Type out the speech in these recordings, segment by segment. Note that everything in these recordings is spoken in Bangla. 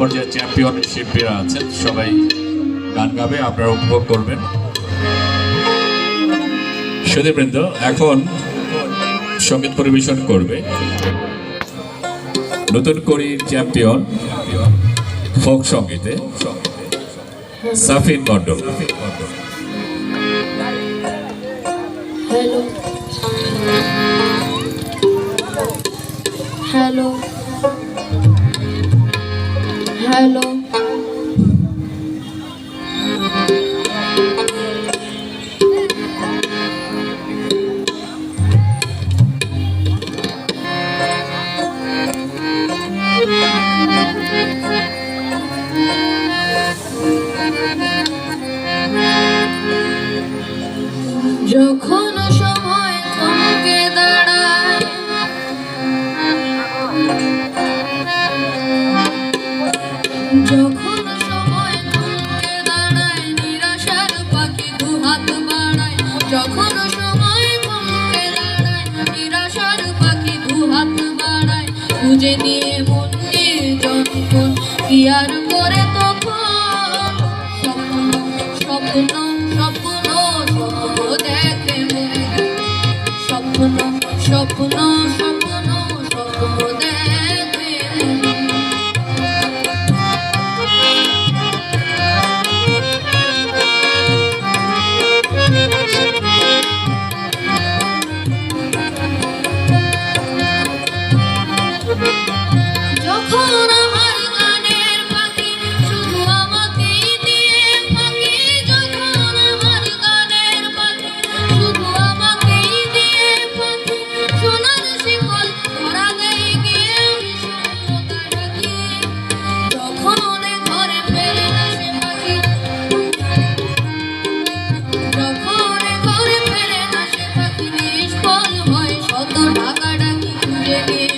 পর্যায়ে চ্যাম্পিয়ন শিল্পীরা আছেন, সবাই গান গাবে, আপনারা উপভোগ করবেন। সুধীবৃন্দ, এখন সঙ্গীত পরিবেশন করবে নতুন করির চ্যাম্পিয়ন ফোক সঙ্গীতে সাফিন মন্ডল। হ্যালো হ্যালো যখন সময় থমকে দাঁড়ায়, যখন সময় থমকে দাঁড়ায়, নিরাশার পাখি দুহাত বাড়ায়। যখন সময় থমকে দাঁড়ায়, নিরাশার পাখি দুহাত বাড়ায়। খুঁজে নিয়ে মন নির্জন কি আর করে তখন স্বপ্ন স্বপ্ন স্বপ্ন স্বপ্ন দেখে স্বপ্ন স্বপ্ন স্বপ্ন স্বপ্ন দেখে। যখন আমার গানের পাখি শুধু আমাকেই দিয়ে ফাঁকি, যখন আমার গানের পাখি শুধু আমাকেই দিয়ে ফাঁকি, সোনার শিকল ধরা দেয় গিয়ে আমি শূন্যতা ডাকি। যখন ঘরে ফেরে না সে পাখি, যখন ঘরে ফেরে না সে পাখি, নিষ্ফল হয় শত টাকা ডাকি। খুঁজে নিয়ে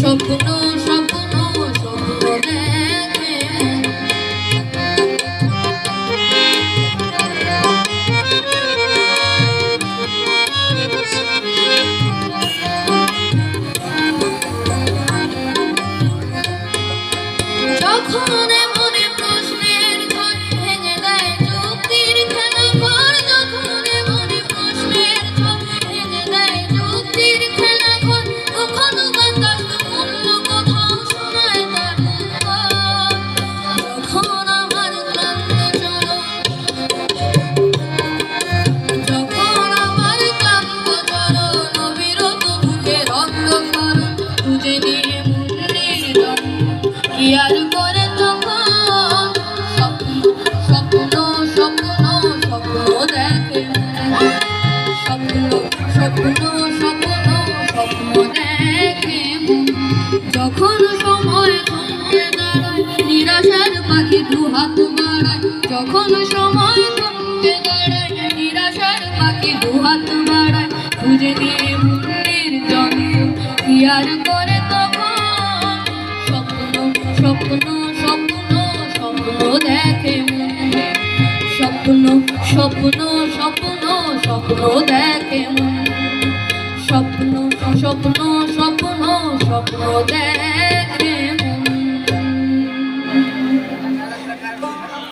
স্বপ্ন স্বপ্ন স্বপ্ন দেখে। যখন মনে প্রশ্নের ঘর ভেঙে দেয় যুক্তির খেলা ঘর, যখন মনে প্রশ্নের ঘর ভেঙে দেয় যুক্তির খেলা ঘর, তখন বাতাস অন্য কোথাও শোনায় তার উপর। যখন আমার ক্লান্ত চরণ, যখন আমার ক্লান্ত চরণ অবিরত বুকে রক্ত ক্ষরণ, খুঁজে নিয়ে মন নির্জন কি আর করে তখন স্বপ্ন স্বপ্ন স্বপ্ন স্বপ্ন দেখে। স্বপ্ন স্বপ্ন স্বপ্ন স্বপ্ন দেখে। যখন সময় থমকে দাঁড়ায়, নিরাশার পাখি দুহাত বাড়ায়। যখন সময় থমকে দাঁড়ায়, নিরাশার পাখি দুহাত বাড়ায়। খুঁজে নিয়ে মন নির্জন কি আর করে তখন স্বপ্ন স্বপ্ন স্বপ্ন স্বপ্ন দেখে। স্বপ্ন স্বপ্ন স্বপ্ন স্বপ্ন দেখে। স্বপ্ন স্বপ্ন স্বপ্ন স্বপ্ন দেখে।